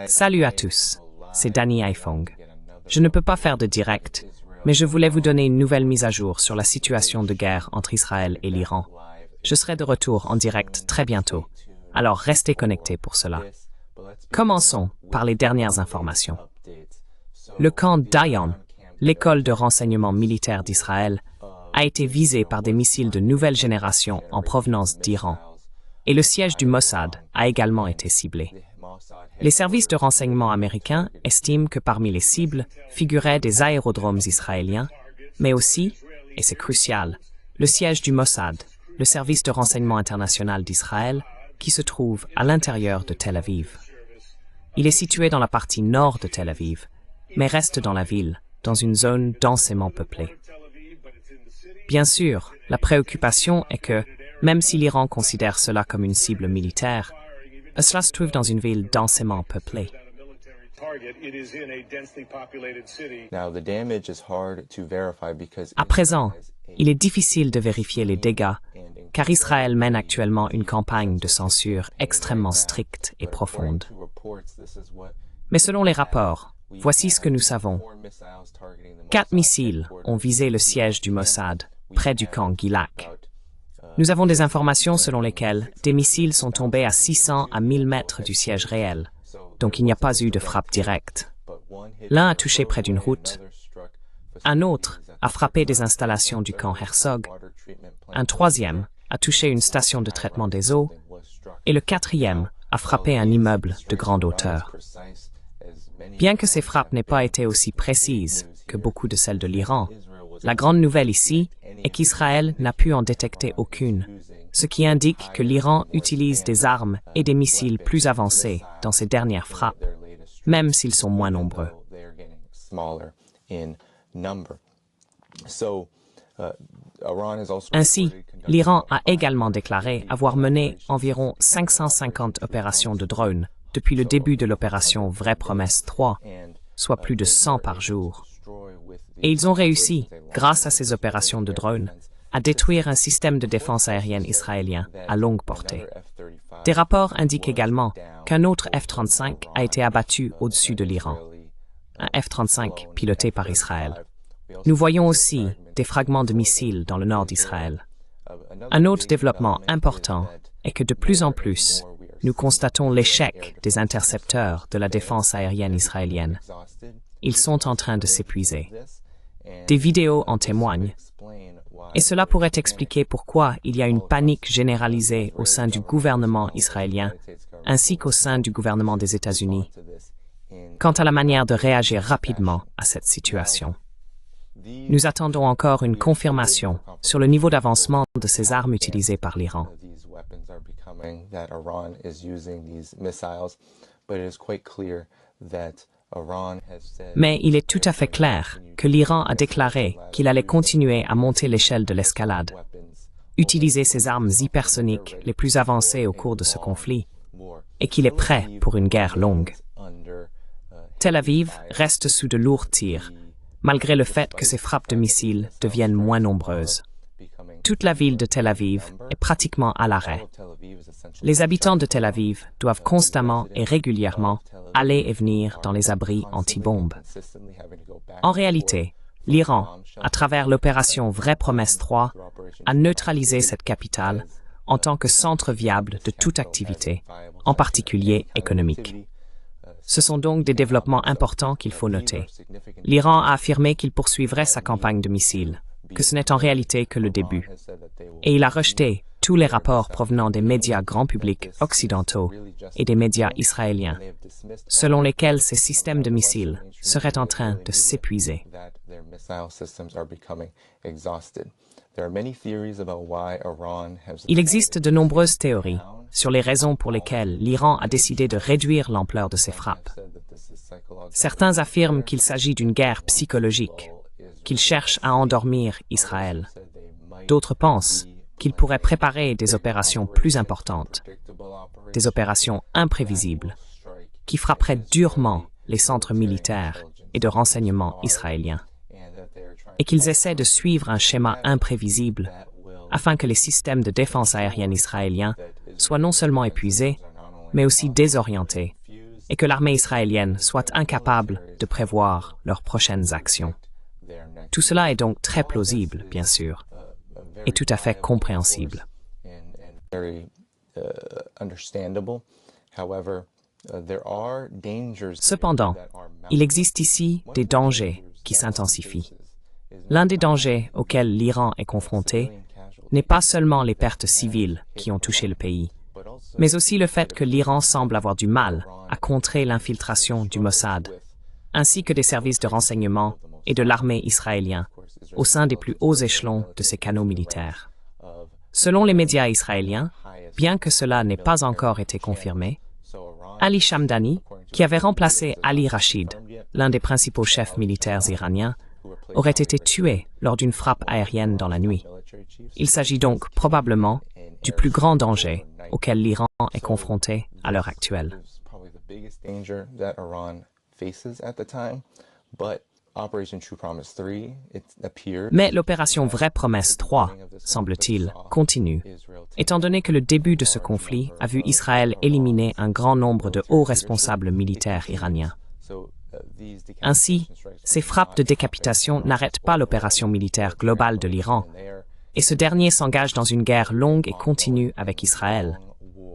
Salut à tous, c'est Danny Haifong. Je ne peux pas faire de direct, mais je voulais vous donner une nouvelle mise à jour sur la situation de guerre entre Israël et l'Iran. Je serai de retour en direct très bientôt, alors restez connectés pour cela. Commençons par les dernières informations. Le camp Dayan, l'école de renseignement militaire d'Israël, a été visé par des missiles de nouvelle génération en provenance d'Iran, et le siège du Mossad a également été ciblé. Les services de renseignement américains estiment que parmi les cibles figuraient des aérodromes israéliens, mais aussi, et c'est crucial, le siège du Mossad, le service de renseignement international d'Israël, qui se trouve à l'intérieur de Tel Aviv. Il est situé dans la partie nord de Tel Aviv, mais reste dans la ville, dans une zone densément peuplée. Bien sûr, la préoccupation est que, même si l'Iran considère cela comme une cible militaire, cela se trouve dans une ville densément peuplée. À présent, il est difficile de vérifier les dégâts, car Israël mène actuellement une campagne de censure extrêmement stricte et profonde. Mais selon les rapports, voici ce que nous savons. 4 missiles ont visé le siège du Mossad, près du camp Gilak. Nous avons des informations selon lesquelles des missiles sont tombés à 600 à 1000 mètres du siège réel, donc il n'y a pas eu de frappe directe. L'un a touché près d'une route, un autre a frappé des installations du camp Herzog, un troisième a touché une station de traitement des eaux, et le quatrième a frappé un immeuble de grande hauteur. Bien que ces frappes n'aient pas été aussi précises que beaucoup de celles de l'Iran, la grande nouvelle ici est qu'Israël n'a pu en détecter aucune, ce qui indique que l'Iran utilise des armes et des missiles plus avancés dans ses dernières frappes, même s'ils sont moins nombreux. Ainsi, l'Iran a également déclaré avoir mené environ 550 opérations de drones depuis le début de l'opération Vraie Promesse 3, soit plus de 100 par jour. Et ils ont réussi, grâce à ces opérations de drones, à détruire un système de défense aérienne israélien à longue portée. Des rapports indiquent également qu'un autre F-35 a été abattu au-dessus de l'Iran, un F-35 piloté par Israël. Nous voyons aussi des fragments de missiles dans le nord d'Israël. Un autre développement important est que de plus en plus, nous constatons l'échec des intercepteurs de la défense aérienne israélienne. Ils sont en train de s'épuiser. Des vidéos en témoignent. Et cela pourrait expliquer pourquoi il y a une panique généralisée au sein du gouvernement israélien, ainsi qu'au sein du gouvernement des États-Unis, quant à la manière de réagir rapidement à cette situation. Nous attendons encore une confirmation sur le niveau d'avancement de ces armes utilisées par l'Iran. Mais il est tout à fait clair que l'Iran a déclaré qu'il allait continuer à monter l'échelle de l'escalade, utiliser ses armes hypersoniques les plus avancées au cours de ce conflit, et qu'il est prêt pour une guerre longue. Tel Aviv reste sous de lourds tirs, malgré le fait que ses frappes de missiles deviennent moins nombreuses. Toute la ville de Tel Aviv est pratiquement à l'arrêt. Les habitants de Tel Aviv doivent constamment et régulièrement aller et venir dans les abris anti-bombes. En réalité, l'Iran, à travers l'opération Vraie Promesse 3, a neutralisé cette capitale en tant que centre viable de toute activité, en particulier économique. Ce sont donc des développements importants qu'il faut noter. L'Iran a affirmé qu'il poursuivrait sa campagne de missiles, que ce n'est en réalité que le début. Et il a rejeté tous les rapports provenant des médias grand public occidentaux et des médias israéliens, selon lesquels ces systèmes de missiles seraient en train de s'épuiser. Il existe de nombreuses théories sur les raisons pour lesquelles l'Iran a décidé de réduire l'ampleur de ses frappes. Certains affirment qu'il s'agit d'une guerre psychologique, qu'il cherche à endormir Israël. D'autres pensent qu'il pourrait préparer des opérations plus importantes, des opérations imprévisibles, qui frapperaient durement les centres militaires et de renseignement israéliens, et qu'ils essaient de suivre un schéma imprévisible afin que les systèmes de défense aérienne israéliens soient non seulement épuisés, mais aussi désorientés, et que l'armée israélienne soit incapable de prévoir leurs prochaines actions. Tout cela est donc très plausible, bien sûr, et tout à fait compréhensible. Cependant, il existe ici des dangers qui s'intensifient. L'un des dangers auxquels l'Iran est confronté n'est pas seulement les pertes civiles qui ont touché le pays, mais aussi le fait que l'Iran semble avoir du mal à contrer l'infiltration du Mossad, ainsi que des services de renseignement et de l'armée israélienne au sein des plus hauts échelons de ses canaux militaires. Selon les médias israéliens, bien que cela n'ait pas encore été confirmé, Ali Shamdani, qui avait remplacé Ali Rashid, l'un des principaux chefs militaires iraniens, aurait été tué lors d'une frappe aérienne dans la nuit. Il s'agit donc probablement du plus grand danger auquel l'Iran est confronté à l'heure actuelle. Mais l'opération Vraie Promesse 3, semble-t-il, continue, étant donné que le début de ce conflit a vu Israël éliminer un grand nombre de hauts responsables militaires iraniens. Ainsi, ces frappes de décapitation n'arrêtent pas l'opération militaire globale de l'Iran, et ce dernier s'engage dans une guerre longue et continue avec Israël,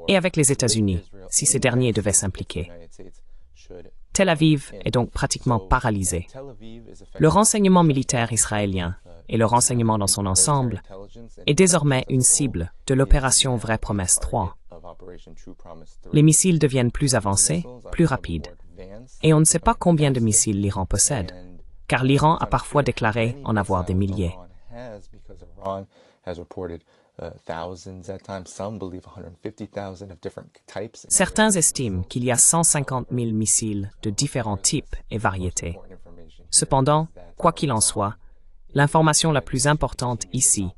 et avec les États-Unis, si ces derniers devaient s'impliquer. Tel Aviv est donc pratiquement paralysé. Le renseignement militaire israélien, et le renseignement dans son ensemble, est désormais une cible de l'opération Vraie Promesse 3. Les missiles deviennent plus avancés, plus rapides. Et on ne sait pas combien de missiles l'Iran possède, car l'Iran a parfois déclaré en avoir des milliers. Certains estiment qu'il y a 150 000 missiles de différents types et variétés. Cependant, quoi qu'il en soit, l'information la plus importante ici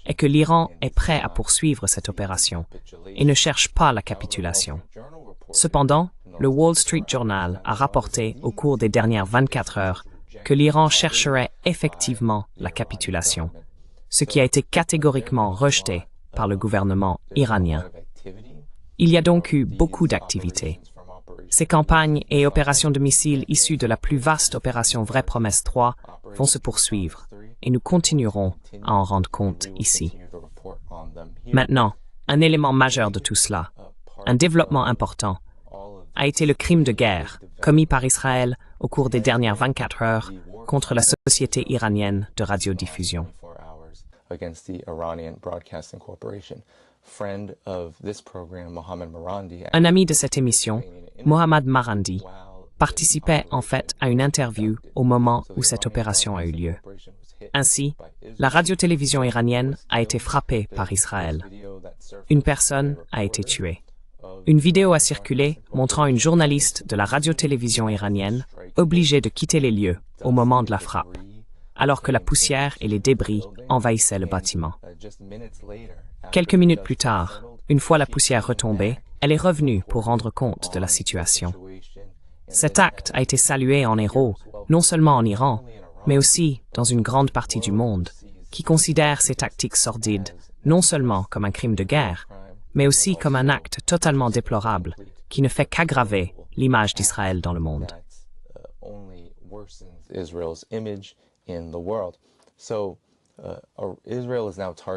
est que l'Iran est prêt à poursuivre cette opération et ne cherche pas la capitulation. Cependant, le Wall Street Journal a rapporté au cours des dernières 24 heures que l'Iran chercherait effectivement la capitulation, ce qui a été catégoriquement rejeté par le gouvernement iranien. Il y a donc eu beaucoup d'activités. Ces campagnes et opérations de missiles issues de la plus vaste opération Vraie Promesse 3 vont se poursuivre, et nous continuerons à en rendre compte ici. Maintenant, un élément majeur de tout cela, un développement important, a été le crime de guerre commis par Israël au cours des dernières 24 heures contre la société iranienne de radiodiffusion. Un ami de cette émission, Mohammad Marandi, participait en fait à une interview au moment où cette opération a eu lieu. Ainsi, la radio-télévision iranienne a été frappée par Israël. Une personne a été tuée. Une vidéo a circulé montrant une journaliste de la radio-télévision iranienne obligée de quitter les lieux au moment de la frappe, alors que la poussière et les débris envahissaient le bâtiment. Quelques minutes plus tard, une fois la poussière retombée, elle est revenue pour rendre compte de la situation. Cet acte a été salué en héros, non seulement en Iran, mais aussi dans une grande partie du monde, qui considère ces tactiques sordides non seulement comme un crime de guerre, mais aussi comme un acte totalement déplorable qui ne fait qu'aggraver l'image d'Israël dans le monde.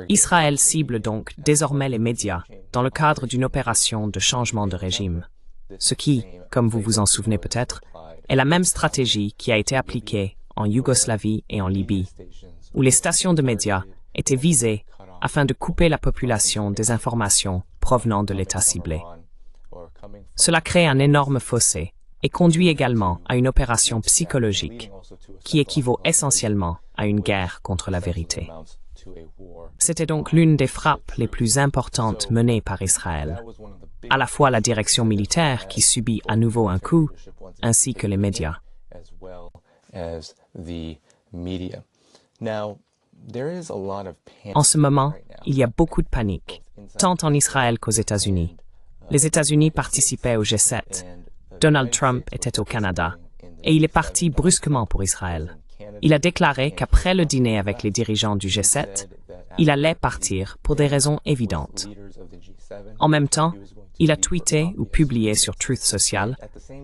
Israël cible donc désormais les médias dans le cadre d'une opération de changement de régime, ce qui, comme vous vous en souvenez peut-être, est la même stratégie qui a été appliquée en Yougoslavie et en Libye, où les stations de médias étaient visées afin de couper la population des informations provenant de l'État ciblé. Cela crée un énorme fossé et conduit également à une opération psychologique qui équivaut essentiellement à une guerre contre la vérité. C'était donc l'une des frappes les plus importantes menées par Israël, à la fois la direction militaire qui subit à nouveau un coup, ainsi que les médias. En ce moment, il y a beaucoup de panique, tant en Israël qu'aux États-Unis. Les États-Unis participaient au G7. Donald Trump était au Canada, et il est parti brusquement pour Israël. Il a déclaré qu'après le dîner avec les dirigeants du G7, il allait partir pour des raisons évidentes. En même temps, Il a tweeté ou publié sur Truth Social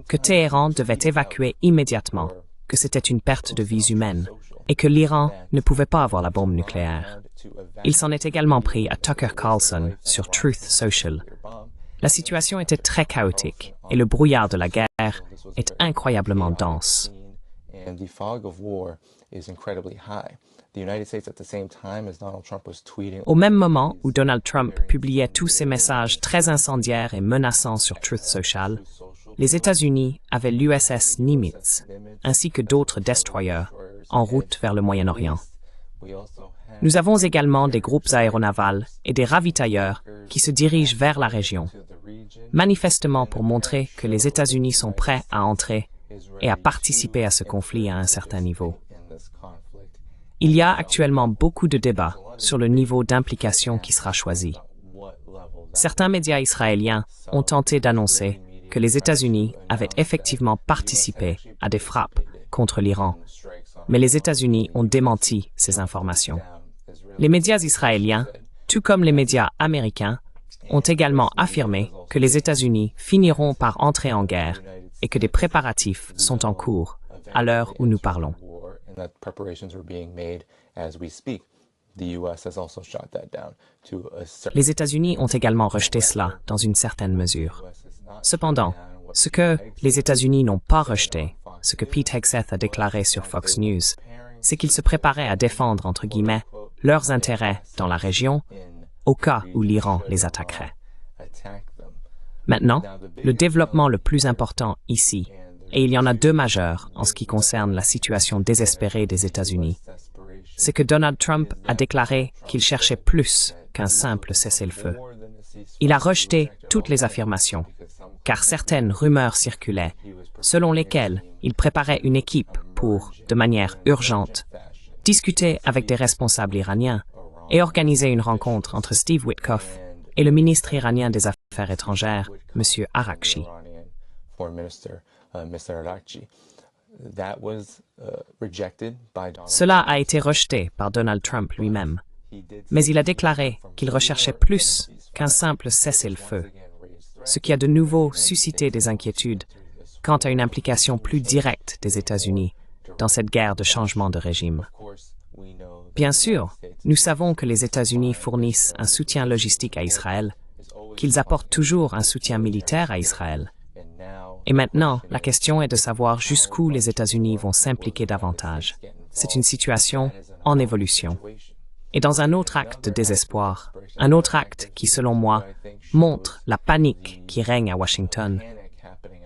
que Téhéran devait évacuer immédiatement, que c'était une perte de vies humaines et que l'Iran ne pouvait pas avoir la bombe nucléaire. Il s'en est également pris à Tucker Carlson sur Truth Social. La situation était très chaotique et le brouillard de la guerre est incroyablement dense. Au même moment où Donald Trump publiait tous ces messages très incendiaires et menaçants sur Truth Social, les États-Unis avaient l'USS Nimitz, ainsi que d'autres destroyers, en route vers le Moyen-Orient. Nous avons également des groupes aéronavals et des ravitailleurs qui se dirigent vers la région, manifestement pour montrer que les États-Unis sont prêts à entrer et à participer à ce conflit à un certain niveau. Il y a actuellement beaucoup de débats sur le niveau d'implication qui sera choisi. Certains médias israéliens ont tenté d'annoncer que les États-Unis avaient effectivement participé à des frappes contre l'Iran, mais les États-Unis ont démenti ces informations. Les médias israéliens, tout comme les médias américains, ont également affirmé que les États-Unis finiront par entrer en guerre et que des préparatifs sont en cours à l'heure où nous parlons. Les États-Unis ont également rejeté cela dans une certaine mesure. Cependant, ce que les États-Unis n'ont pas rejeté, ce que Pete Hegseth a déclaré sur Fox News, c'est qu'ils se préparaient à défendre, entre guillemets, leurs intérêts dans la région au cas où l'Iran les attaquerait. Maintenant, le développement le plus important ici, et il y en a deux majeurs en ce qui concerne la situation désespérée des États-Unis, c'est que Donald Trump a déclaré qu'il cherchait plus qu'un simple cessez-le-feu. Il a rejeté toutes les affirmations, car certaines rumeurs circulaient, selon lesquelles il préparait une équipe pour, de manière urgente, discuter avec des responsables iraniens et organiser une rencontre entre Steve Witkoff et le ministre iranien des Affaires étrangères, M. Araghchi. Cela a été rejeté par Donald Trump lui-même, mais il a déclaré qu'il recherchait plus qu'un simple cessez-le-feu, ce qui a de nouveau suscité des inquiétudes quant à une implication plus directe des États-Unis dans cette guerre de changement de régime. Bien sûr, nous savons que les États-Unis fournissent un soutien logistique à Israël, qu'ils apportent toujours un soutien militaire à Israël. Et maintenant, la question est de savoir jusqu'où les États-Unis vont s'impliquer davantage. C'est une situation en évolution. Et dans un autre acte de désespoir, un autre acte qui, selon moi, montre la panique qui règne à Washington,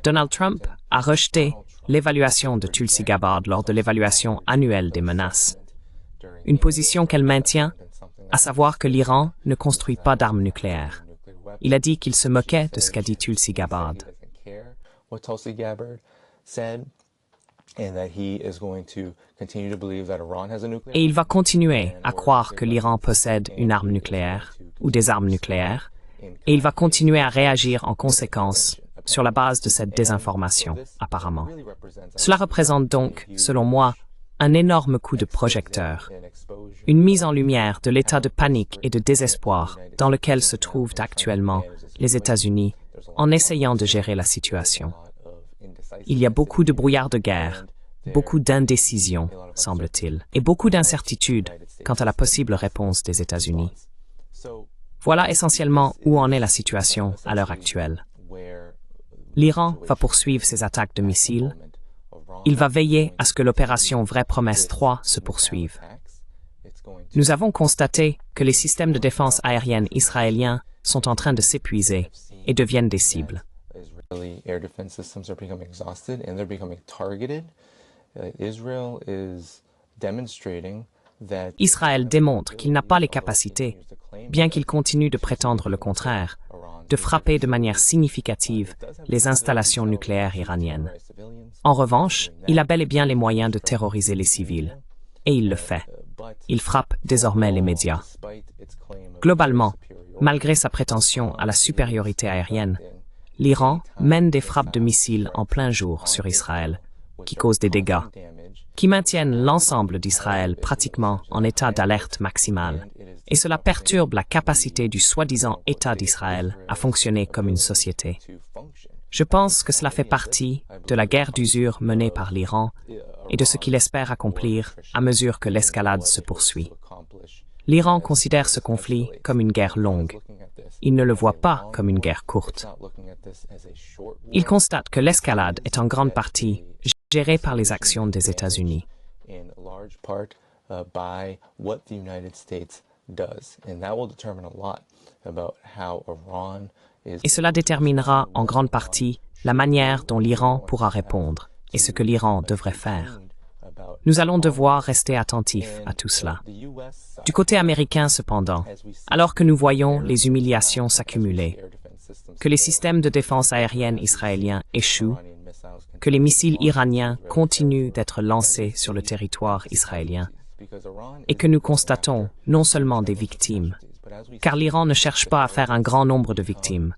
Donald Trump a rejeté l'évaluation de Tulsi Gabbard lors de l'évaluation annuelle des menaces. Une position qu'elle maintient, à savoir que l'Iran ne construit pas d'armes nucléaires. Il a dit qu'il se moquait de ce qu'a dit Tulsi Gabbard. Et il va continuer à croire que l'Iran possède une arme nucléaire ou des armes nucléaires, et il va continuer à réagir en conséquence sur la base de cette désinformation, apparemment. Cela représente donc, selon moi, un énorme coup de projecteur, une mise en lumière de l'état de panique et de désespoir dans lequel se trouvent actuellement les États-Unis en essayant de gérer la situation. Il y a beaucoup de brouillard de guerre, beaucoup d'indécision, semble-t-il, et beaucoup d'incertitudes quant à la possible réponse des États-Unis. Voilà essentiellement où en est la situation à l'heure actuelle. L'Iran va poursuivre ses attaques de missiles. Il va veiller à ce que l'opération Vraie Promesse 3 se poursuive. Nous avons constaté que les systèmes de défense aérienne israéliens sont en train de s'épuiser et deviennent des cibles. Israël démontre qu'il n'a pas les capacités, bien qu'il continue de prétendre le contraire, de frapper de manière significative les installations nucléaires iraniennes. En revanche, il a bel et bien les moyens de terroriser les civils. Et il le fait. Il frappe désormais les médias. Globalement, malgré sa prétention à la supériorité aérienne, l'Iran mène des frappes de missiles en plein jour sur Israël, qui causent des dégâts, qui maintiennent l'ensemble d'Israël pratiquement en état d'alerte maximale. Et cela perturbe la capacité du soi-disant État d'Israël à fonctionner comme une société. Je pense que cela fait partie de la guerre d'usure menée par l'Iran et de ce qu'il espère accomplir à mesure que l'escalade se poursuit. L'Iran considère ce conflit comme une guerre longue. Il ne le voit pas comme une guerre courte. Il constate que l'escalade est en grande partie gérée par les actions des États-Unis. Et cela déterminera en grande partie la manière dont l'Iran pourra répondre et ce que l'Iran devrait faire. Nous allons devoir rester attentifs à tout cela. Du côté américain, cependant, alors que nous voyons les humiliations s'accumuler, que les systèmes de défense aérienne israéliens échouent, que les missiles iraniens continuent d'être lancés sur le territoire israélien, et que nous constatons non seulement des victimes, car l'Iran ne cherche pas à faire un grand nombre de victimes,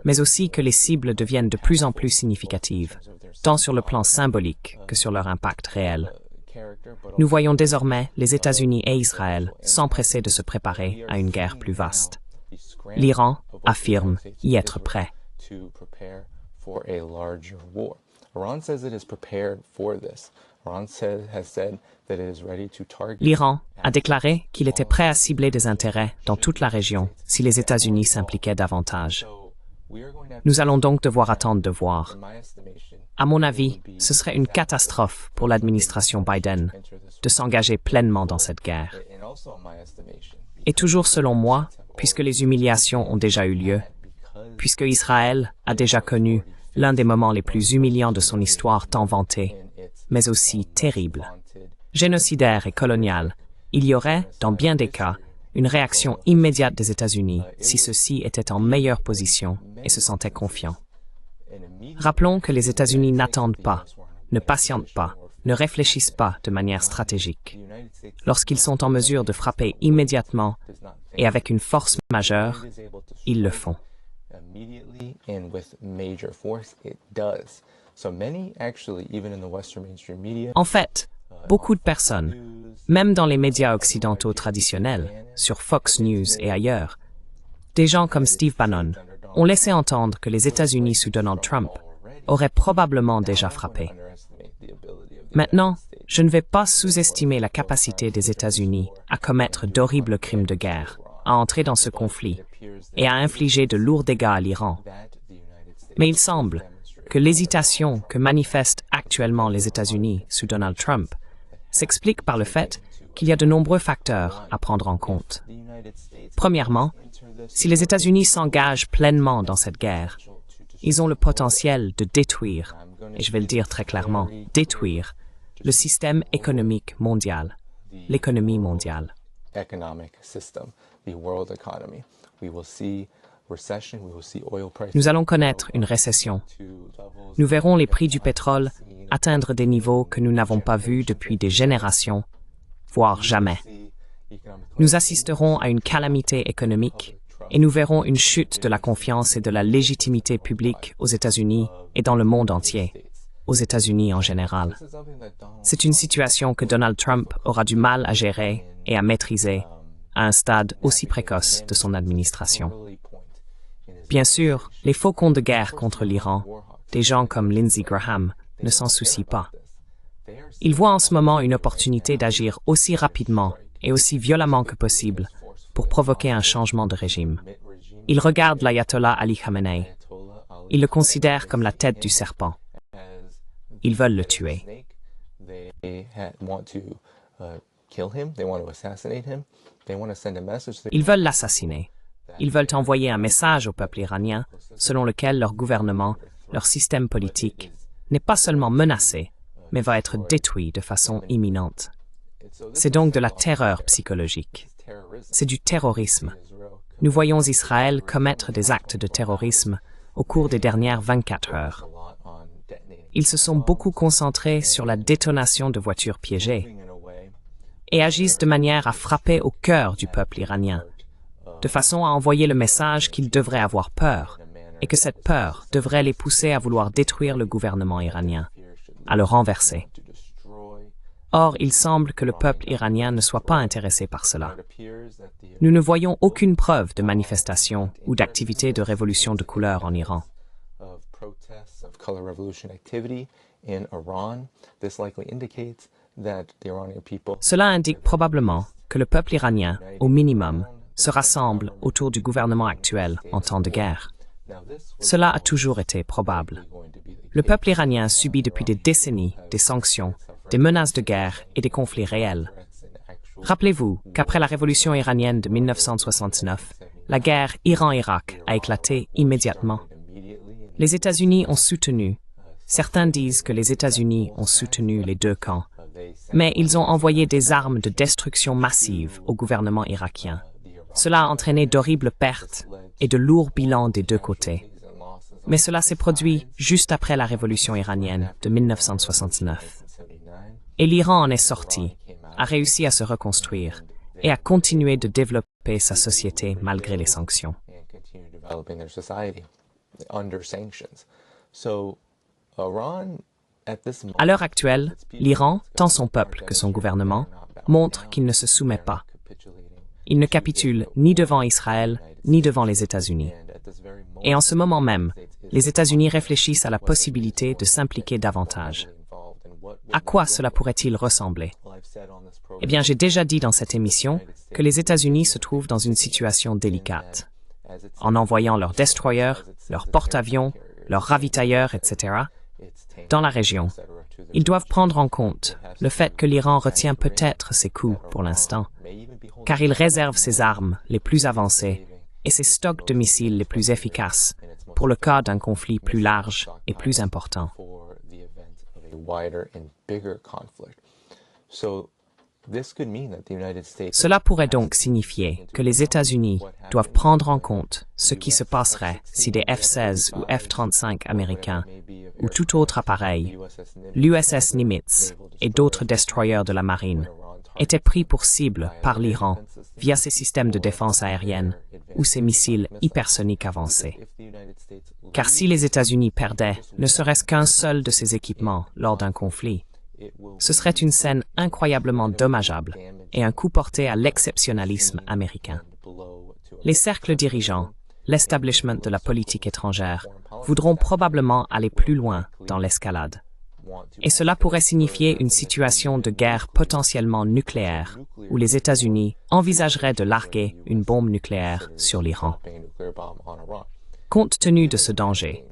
mais aussi que les cibles deviennent de plus en plus significatives, tant sur le plan symbolique que sur leur impact réel. Nous voyons désormais les États-Unis et Israël s'empresser de se préparer à une guerre plus vaste. L'Iran affirme y être prêt. L'Iran a déclaré qu'il était prêt à cibler des intérêts dans toute la région si les États-Unis s'impliquaient davantage. Nous allons donc devoir attendre de voir. À mon avis, ce serait une catastrophe pour l'administration Biden de s'engager pleinement dans cette guerre. Et toujours selon moi, puisque les humiliations ont déjà eu lieu, puisque Israël a déjà connu l'un des moments les plus humiliants de son histoire tant vantée, mais aussi terrible, génocidaire et colonial, il y aurait, dans bien des cas, une réaction immédiate des États-Unis si ceux-ci étaient en meilleure position et se sentaient confiants. Rappelons que les États-Unis n'attendent pas, ne patientent pas, ne réfléchissent pas de manière stratégique. Lorsqu'ils sont en mesure de frapper immédiatement et avec une force majeure, ils le font. En fait, beaucoup de personnes, même dans les médias occidentaux traditionnels, sur Fox News et ailleurs, des gens comme Steve Bannon ont laissé entendre que les États-Unis sous Donald Trump auraient probablement déjà frappé. Maintenant, je ne vais pas sous-estimer la capacité des États-Unis à commettre d'horribles crimes de guerre, à entrer dans ce conflit et à infliger de lourds dégâts à l'Iran. Mais il semble que l'hésitation que manifestent actuellement les États-Unis sous Donald Trump s'explique par le fait qu'il y a de nombreux facteurs à prendre en compte. Premièrement, si les États-Unis s'engagent pleinement dans cette guerre, ils ont le potentiel de détruire, et je vais le dire très clairement, détruire le système économique mondial, l'économie mondiale. Nous allons connaître une récession. Nous verrons les prix du pétrole atteindre des niveaux que nous n'avons pas vus depuis des générations, voire jamais. Nous assisterons à une calamité économique et nous verrons une chute de la confiance et de la légitimité publique aux États-Unis et dans le monde entier, aux États-Unis en général. C'est une situation que Donald Trump aura du mal à gérer et à maîtriser à un stade aussi précoce de son administration. Bien sûr, les faucons de guerre contre l'Iran, des gens comme Lindsey Graham, ne s'en soucient pas. Ils voient en ce moment une opportunité d'agir aussi rapidement et aussi violemment que possible pour provoquer un changement de régime. Ils regardent l'ayatollah Ali Khamenei. Ils le considèrent comme la tête du serpent. Ils veulent le tuer. Ils veulent l'assassiner. Ils veulent envoyer un message au peuple iranien selon lequel leur gouvernement, leur système politique, n'est pas seulement menacé, mais va être détruit de façon imminente. C'est donc de la terreur psychologique. C'est du terrorisme. Nous voyons Israël commettre des actes de terrorisme au cours des dernières 24 heures. Ils se sont beaucoup concentrés sur la détonation de voitures piégées et agissent de manière à frapper au cœur du peuple iranien, de façon à envoyer le message qu'ils devraient avoir peur et que cette peur devrait les pousser à vouloir détruire le gouvernement iranien, à le renverser. Or, il semble que le peuple iranien ne soit pas intéressé par cela. Nous ne voyons aucune preuve de manifestation ou d'activité de révolution de couleur en Iran. Cela indique probablement que le peuple iranien, au minimum, se rassemble autour du gouvernement actuel en temps de guerre. Cela a toujours été probable. Le peuple iranien subit depuis des décennies des sanctions, des menaces de guerre et des conflits réels. Rappelez-vous qu'après la révolution iranienne de 1969, la guerre Iran-Irak a éclaté immédiatement. Les États-Unis ont soutenu. Certains disent que les États-Unis ont soutenu les deux camps, mais ils ont envoyé des armes de destruction massive au gouvernement irakien. Cela a entraîné d'horribles pertes et de lourds bilans des deux côtés. Mais cela s'est produit juste après la révolution iranienne de 1969. Et l'Iran en est sorti, a réussi à se reconstruire et à continuer de développer sa société malgré les sanctions. À l'heure actuelle, l'Iran, tant son peuple que son gouvernement, montre qu'il ne se soumet pas. Il ne capitule ni devant Israël, ni devant les États-Unis. Et en ce moment même, les États-Unis réfléchissent à la possibilité de s'impliquer davantage. À quoi cela pourrait-il ressembler? Eh bien, j'ai déjà dit dans cette émission que les États-Unis se trouvent dans une situation délicate. En envoyant leurs destroyers, leurs porte-avions, leurs ravitailleurs, etc., dans la région, ils doivent prendre en compte le fait que l'Iran retient peut-être ses coups pour l'instant, car il réserve ses armes les plus avancées et ses stocks de missiles les plus efficaces pour le cas d'un conflit plus large et plus important. Cela pourrait donc signifier que les États-Unis doivent prendre en compte ce qui se passerait si des F-16 ou F-35 américains ou tout autre appareil, l'USS Nimitz et d'autres destroyers de la marine, étaient pris pour cible par l'Iran via ses systèmes de défense aérienne ou ses missiles hypersoniques avancés. Car si les États-Unis perdaient ne serait-ce qu'un seul de ces équipements lors d'un conflit, ce serait une scène incroyablement dommageable et un coup porté à l'exceptionnalisme américain. Les cercles dirigeants, l'establishment de la politique étrangère, voudront probablement aller plus loin dans l'escalade. Et cela pourrait signifier une situation de guerre potentiellement nucléaire, où les États-Unis envisageraient de larguer une bombe nucléaire sur l'Iran. Compte tenu de ce danger,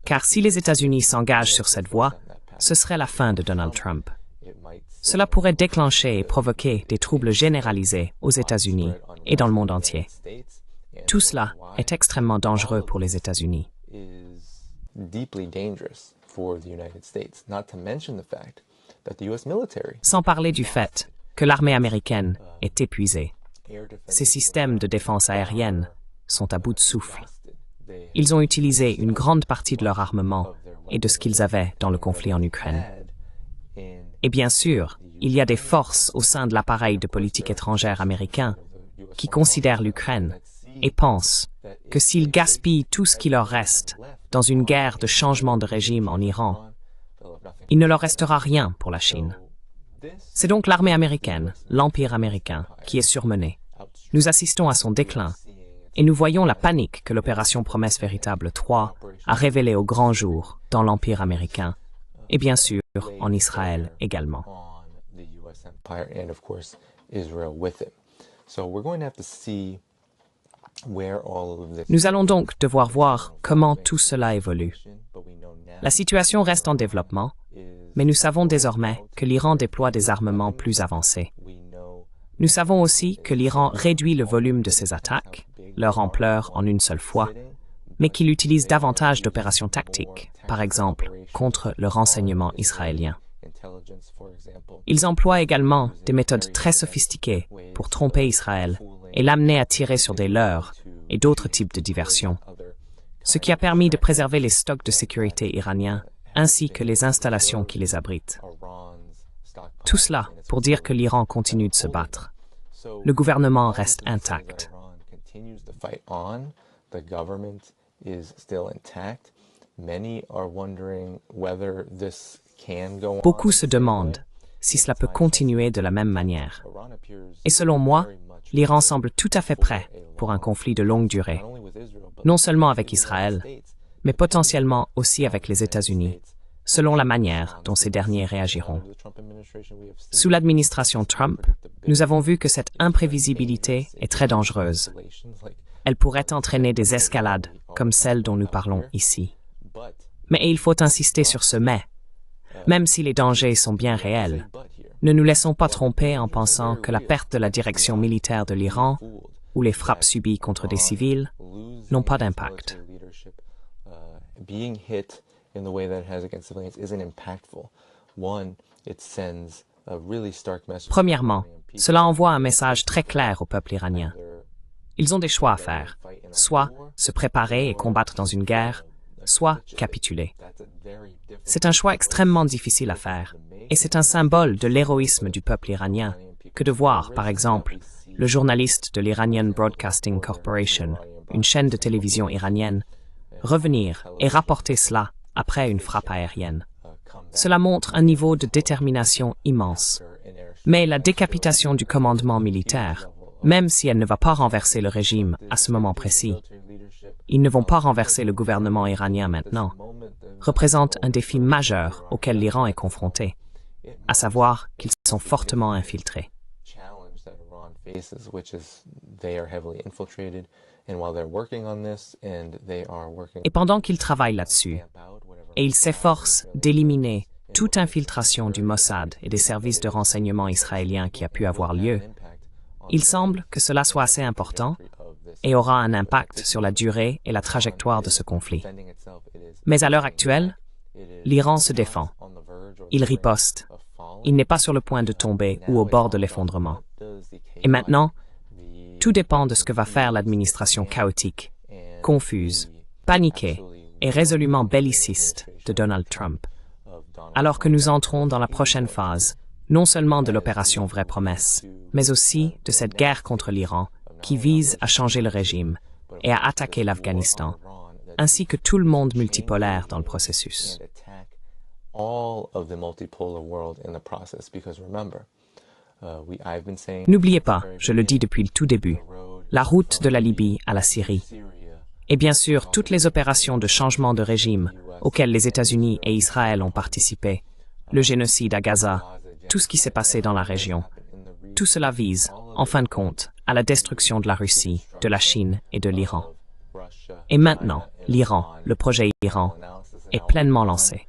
car si les États-Unis s'engagent sur cette voie, ce serait la fin de Donald Trump. Cela pourrait déclencher et provoquer des troubles généralisés aux États-Unis et dans le monde entier. Tout cela est extrêmement dangereux pour les États-Unis. Sans parler du fait que l'armée américaine est épuisée. Ses systèmes de défense aérienne sont à bout de souffle. Ils ont utilisé une grande partie de leur armement et de ce qu'ils avaient dans le conflit en Ukraine. Et bien sûr, il y a des forces au sein de l'appareil de politique étrangère américain qui considèrent l'Ukraine et pensent que s'ils gaspillent tout ce qui leur reste dans une guerre de changement de régime en Iran, il ne leur restera rien pour la Chine. C'est donc l'armée américaine, l'Empire américain, qui est surmené. Nous assistons à son déclin et nous voyons la panique que l'opération Promesse Véritable 3 a révélée au grand jour dans l'Empire américain et bien sûr en Israël également. Nous allons donc devoir voir comment tout cela évolue. La situation reste en développement, mais nous savons désormais que l'Iran déploie des armements plus avancés. Nous savons aussi que l'Iran réduit le volume de ses attaques, leur ampleur en une seule fois, mais qu'il utilise davantage d'opérations tactiques, par exemple contre le renseignement israélien. Ils emploient également des méthodes très sophistiquées pour tromper Israël et l'amener à tirer sur des leurres et d'autres types de diversions, ce qui a permis de préserver les stocks de sécurité iraniens ainsi que les installations qui les abritent. Tout cela pour dire que l'Iran continue de se battre. Le gouvernement reste intact. Many are wondering whether this Beaucoup se demandent si cela peut continuer de la même manière. Et selon moi, l'Iran semble tout à fait prêt pour un conflit de longue durée, non seulement avec Israël, mais potentiellement aussi avec les États-Unis, selon la manière dont ces derniers réagiront. Sous l'administration Trump, nous avons vu que cette imprévisibilité est très dangereuse. Elle pourrait entraîner des escalades comme celle dont nous parlons ici. Mais il faut insister sur ce mais. Même si les dangers sont bien réels, ne nous laissons pas tromper en pensant que la perte de la direction militaire de l'Iran ou les frappes subies contre des civils n'ont pas d'impact. Premièrement, cela envoie un message très clair au peuple iranien. Ils ont des choix à faire, soit se préparer et combattre dans une guerre, soit capituler. C'est un choix extrêmement difficile à faire, et c'est un symbole de l'héroïsme du peuple iranien que de voir, par exemple, le journaliste de l'Iranian Broadcasting Corporation, une chaîne de télévision iranienne, revenir et rapporter cela après une frappe aérienne. Cela montre un niveau de détermination immense. Mais la décapitation du commandement militaire, même si elle ne va pas renverser le régime à ce moment précis, ils ne vont pas renverser le gouvernement iranien maintenant, représente un défi majeur auquel l'Iran est confronté, à savoir qu'ils sont fortement infiltrés. Et pendant qu'ils travaillent là-dessus, et ils s'efforcent d'éliminer toute infiltration du Mossad et des services de renseignement israéliens qui a pu avoir lieu, il semble que cela soit assez important et aura un impact sur la durée et la trajectoire de ce conflit. Mais à l'heure actuelle, l'Iran se défend. Il riposte. Il n'est pas sur le point de tomber ou au bord de l'effondrement. Et maintenant, tout dépend de ce que va faire l'administration chaotique, confuse, paniquée et résolument belliciste de Donald Trump. Alors que nous entrons dans la prochaine phase, non seulement de l'opération Vraie Promesse, mais aussi de cette guerre contre l'Iran qui vise à changer le régime et à attaquer l'Afghanistan, ainsi que tout le monde multipolaire dans le processus. N'oubliez pas, je le dis depuis le tout début, la route de la Libye à la Syrie, et bien sûr toutes les opérations de changement de régime auxquelles les États-Unis et Israël ont participé, le génocide à Gaza, tout ce qui s'est passé dans la région. Tout cela vise, en fin de compte, à la destruction de la Russie, de la Chine et de l'Iran. Et maintenant, l'Iran, le projet Iran, est pleinement lancé.